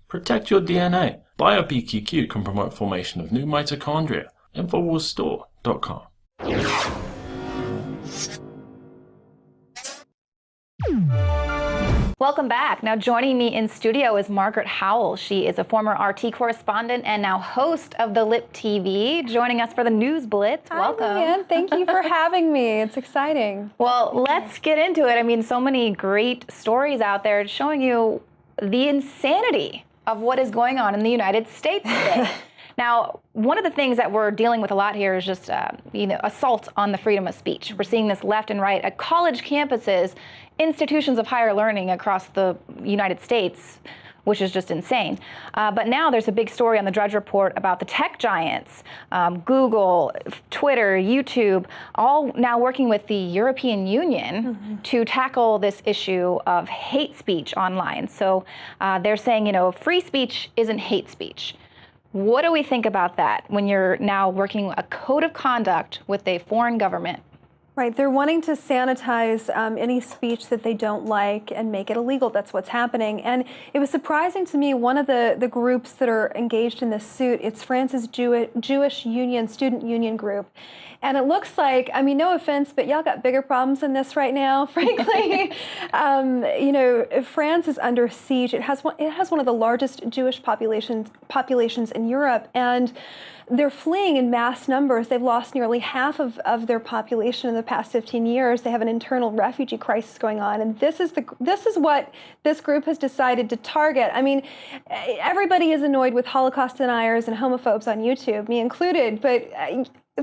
Protect your DNA. BioPQQ can promote formation of new mitochondria. Infowarsstore.com. Welcome back. Now joining me in studio is Margaret Howell. She is a former RT correspondent and now host of the Lip TV, joining us for the News Blitz. Welcome. Hi, Lee Ann. Thank you for having me. It's exciting. Well, let's get into it. I mean, so many great stories out there showing you the insanity of what is going on in the United States today. Now, one of the things that we're dealing with a lot here is just, assault on the freedom of speech. We're seeing this left and right at college campuses, institutions of higher learning across the United States, which is just insane. But now there's a big story on the Drudge Report about the tech giants, Google, Twitter, YouTube, all now working with the European Union to tackle this issue of hate speech online. So they're saying, free speech isn't hate speech. What do we think about that when you're now working a code of conduct with a foreign government? Right, they're wanting to sanitize any speech that they don't like and make it illegal. That's what's happening. And it was surprising to me, one of the groups that are engaged in this suit, it's France's Jewish Union, student union group. And it looks like, I mean, no offense, but y'all got bigger problems than this right now, frankly. France is under siege. It has one of the largest Jewish populations in Europe, and they're fleeing in mass numbers. They've lost nearly half of their population in the past 15 years. They have an internal refugee crisis going on, and this is what this group has decided to target. I mean, everybody is annoyed with Holocaust deniers and homophobes on YouTube, me included, but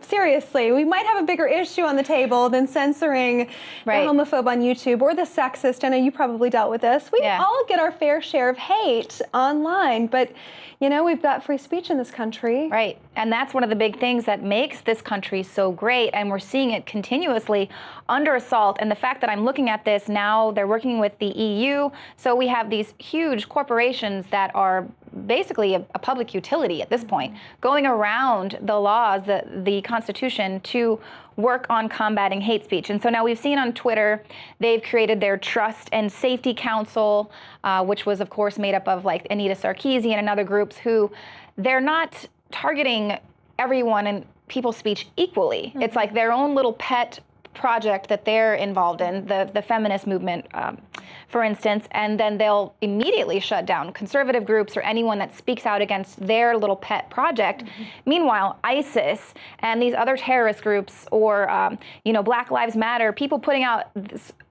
seriously, we might have a bigger issue on the table than censoring the homophobe on YouTube or the sexist. I know you probably dealt with this. We all get our fair share of hate online, but we've got free speech in this country. Right, and that's one of the big things that makes this country so great, and we're seeing it continuously under assault. And the fact that I'm looking at this now, they're working with the EU, so we have these huge corporations that are basically a public utility at this point, going around the laws, the Constitution, to work on combating hate speech. And so now we've seen on Twitter, they've created their Trust and Safety Council, which was, of course, made up of like Anita Sarkeesian and other groups who they're not targeting everyone and people's speech equally. It's like their own little pet project that they're involved in, the feminist movement, for instance, and then they'll immediately shut down conservative groups or anyone that speaks out against their little pet project. Meanwhile, ISIS and these other terrorist groups or, Black Lives Matter, people putting out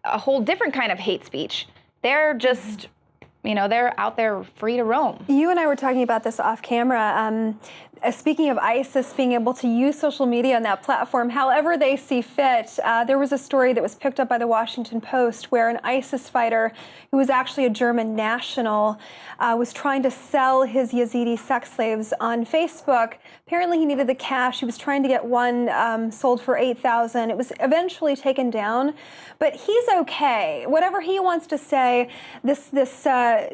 a whole different kind of hate speech, they're just they're out there free to roam. You and I were talking about this off camera. Speaking of ISIS being able to use social media on that platform however they see fit, there was a story that was picked up by the Washington Post where an ISIS fighter who was actually a German national was trying to sell his Yazidi sex slaves on Facebook. Apparently he needed the cash. He was trying to get one sold for $8,000. It was eventually taken down, but he's okay. Whatever he wants to say, this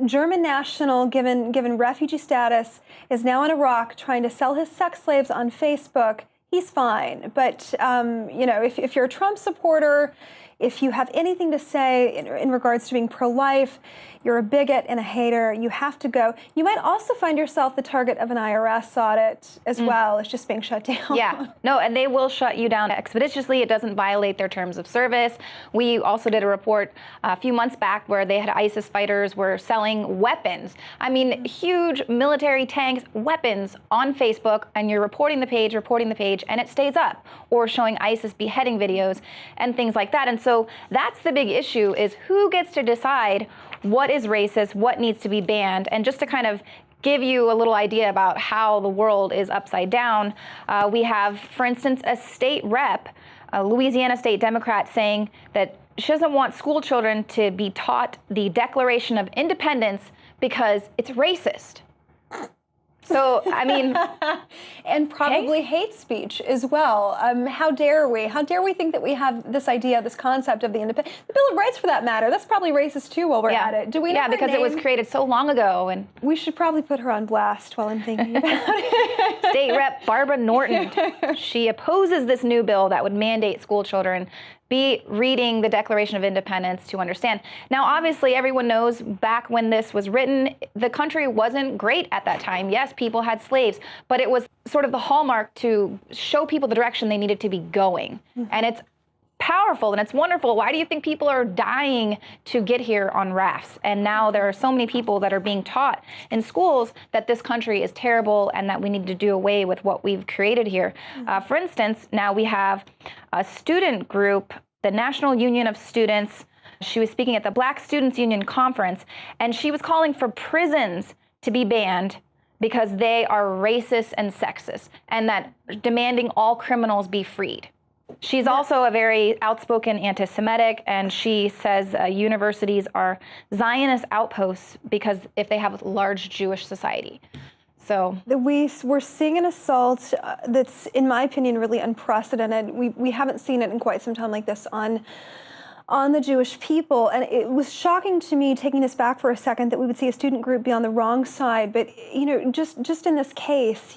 German national, given refugee status, is now in Iraq trying to sell his sex slaves on Facebook. He's fine. But, if you're a Trump supporter, if you have anything to say in regards to being pro-life, you're a bigot and a hater, you have to go. You might also find yourself the target of an IRS audit as well. It's just being shut down. Yeah, no, and they will shut you down expeditiously. It doesn't violate their terms of service. We also did a report a few months back where they had ISIS fighters were selling weapons. I mean, huge military tanks, weapons on Facebook, and you're reporting the page, and it stays up, or showing ISIS beheading videos and things like that. And so that's the big issue, is who gets to decide what is racist, what needs to be banned. And just to kind of give you a little idea about how the world is upside down, we have, for instance, a state rep, a Louisiana state Democrat, saying that she doesn't want school children to be taught the Declaration of Independence because it's racist. So, I mean... and probably hate speech as well. How dare we? How dare we think that we have this idea, this concept of the independent... The Bill of Rights, for that matter, that's probably racist too while we're at it. Do we know her because name? It was created so long ago. And we should probably put her on blast while I'm thinking about it. State Rep Barbara Norton. She opposes this new bill that would mandate school children be reading the Declaration of Independence to understand. Now, obviously, everyone knows back when this was written, the country wasn't great at that time. Yes, people had slaves, but it was sort of the hallmark to show people the direction they needed to be going. And it's powerful and it's wonderful. Why do you think people are dying to get here on rafts? And now there are so many people that are being taught in schools that this country is terrible and that we need to do away with what we've created here. For instance, now we have a student group, the National Union of Students. She was speaking at the Black Students Union Conference, and she was calling for prisons to be banned because they are racist and sexist, and that demanding all criminals be freed. She's also a very outspoken anti-Semitic, and she says universities are Zionist outposts because if they have a large Jewish society. So we're seeing an assault that's, in my opinion, really unprecedented. We haven't seen it in quite some time like this on the Jewish people. And it was shocking to me, taking this back for a second, that we would see a student group be on the wrong side. But, just in this case,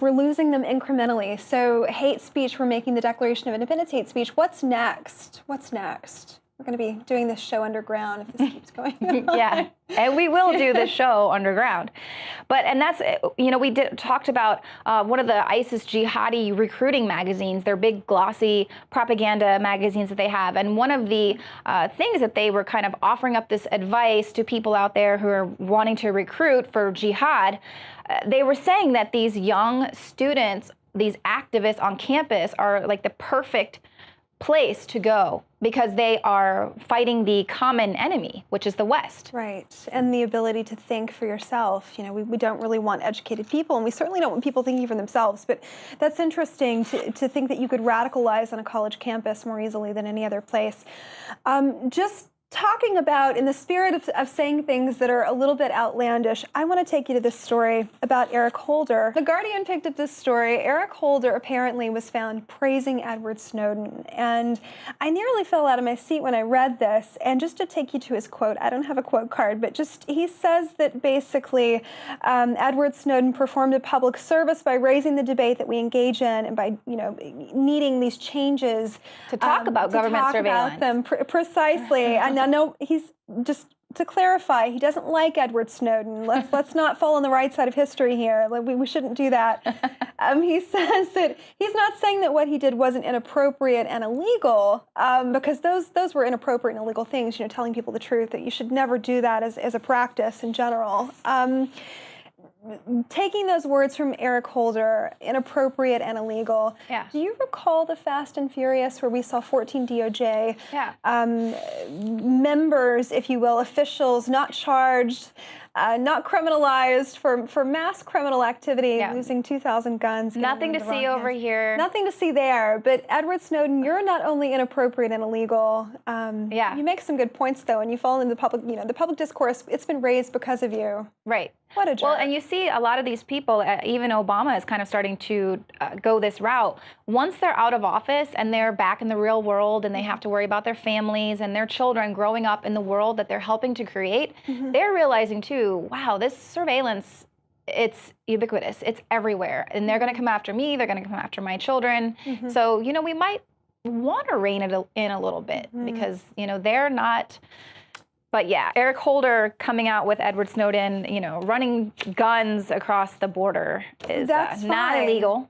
we're losing them incrementally. So hate speech, we're making the Declaration of Independence hate speech. What's next? We're going to be doing this show underground if this keeps going on. Yeah, and we will do this show underground. And that's, we talked about one of the ISIS jihadi recruiting magazines, their big glossy propaganda magazines that they have. And one of the things that they were kind of offering up this advice to people out there who are wanting to recruit for jihad, they were saying that these young students, these activists on campus are like the perfect place to go because they are fighting the common enemy, which is the West. Right, and the ability to think for yourself. We don't really want educated people, and we certainly don't want people thinking for themselves, but that's interesting to think that you could radicalize on a college campus more easily than any other place. Just talking about, in the spirit of saying things that are a little bit outlandish, I want to take you to this story about Eric Holder. The Guardian picked up this story. Eric Holder apparently was found praising Edward Snowden, and I nearly fell out of my seat when I read this. And just to take you to his quote, I don't have a quote card, but just he says that basically Edward Snowden performed a public service by raising the debate that we engage in, and by needing these changes to talk about government surveillance. About them precisely. And no, he's just to clarify, he doesn't like Edward Snowden. Let's not fall on the right side of history here. We shouldn't do that. He says that he's not saying that what he did wasn't inappropriate and illegal, because those were inappropriate and illegal things. Telling people the truth, that you should never do that as a practice in general. Taking those words from Eric Holder, inappropriate and illegal. Yeah. Do you recall the Fast and Furious where we saw 14 DOJ members, if you will, officials not charged, not criminalized for mass criminal activity, losing 2,000 guns. Nothing to see over here. Nothing to see there. But Edward Snowden, you're not only inappropriate and illegal. You make some good points though, and you fall into the public, the public discourse. It's been raised because of you. Right. What a jerk. Well, and you see a lot of these people, even Obama is kind of starting to go this route. Once they're out of office and they're back in the real world and they have to worry about their families and their children growing up in the world that they're helping to create, they're realizing too, wow, this surveillance, it's ubiquitous, it's everywhere. And they're going to come after me, they're going to come after my children. So, we might want to rein it in a little bit because, they're not... But yeah, Eric Holder coming out with Edward Snowden, running guns across the border is not illegal.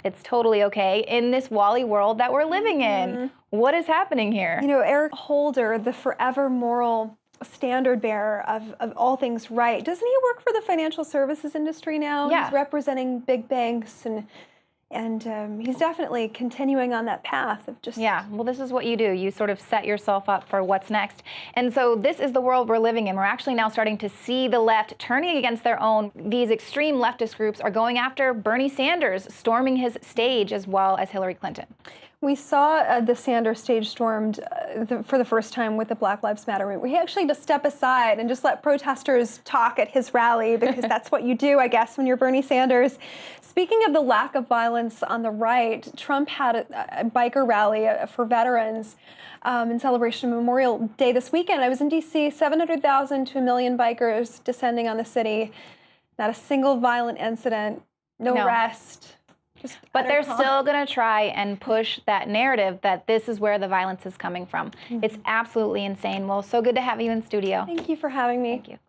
It's totally okay in this Wally world that we're living in. What is happening here? Eric Holder, the forever moral standard bearer of all things right, doesn't he work for the financial services industry now? Yeah. He's representing big banks and he's definitely continuing on that path of just... Yeah, well, this is what you do. You sort of set yourself up for what's next. And so this is the world we're living in. We're actually now starting to see the left turning against their own. These extreme leftist groups are going after Bernie Sanders, storming his stage, as well as Hillary Clinton. We saw the Sanders stage stormed for the first time with the Black Lives Matter movement. We actually had to step aside and just let protesters talk at his rally, because that's what you do, I guess, when you're Bernie Sanders. Speaking of the lack of violence on the right, Trump had a biker rally for veterans in celebration of Memorial Day this weekend. I was in D.C., 700,000 to 1 million bikers descending on the city. Not a single violent incident, no arrest. But they're still going to try and push that narrative that this is where the violence is coming from. It's absolutely insane. Well, so good to have you in studio. Thank you for having me. Thank you.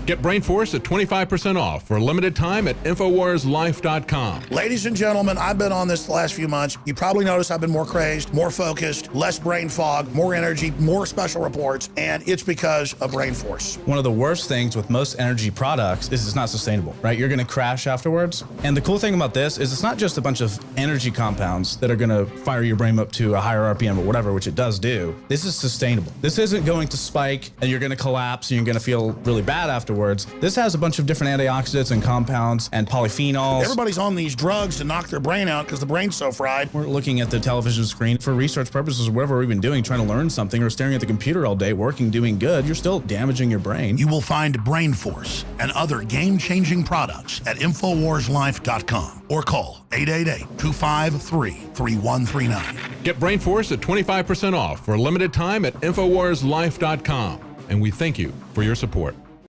Get Brain Force at 25% off for a limited time at InfowarsLife.com. Ladies and gentlemen, I've been on this the last few months. You probably noticed I've been more crazed, more focused, less brain fog, more energy, more special reports, and it's because of Brain Force. One of the worst things with most energy products is it's not sustainable, right? You're gonna crash afterwards. And the cool thing about this is it's not just a bunch of energy compounds that are gonna fire your brain up to a higher RPM or whatever, which it does do. This is sustainable. This isn't going to spike and you're gonna collapse and you're gonna feel really bad afterwards. This has a bunch of different antioxidants and compounds and polyphenols. Everybody's on these drugs to knock their brain out because the brain's so fried. We're looking at the television screen for research purposes or whatever we've been doing, trying to learn something, or staring at the computer all day, working, doing good. You're still damaging your brain. You will find Brain Force and other game-changing products at InfowarsLife.com or call 888-253-3139. Get Brain Force at 25% off for a limited time at InfowarsLife.com. And we thank you for your support.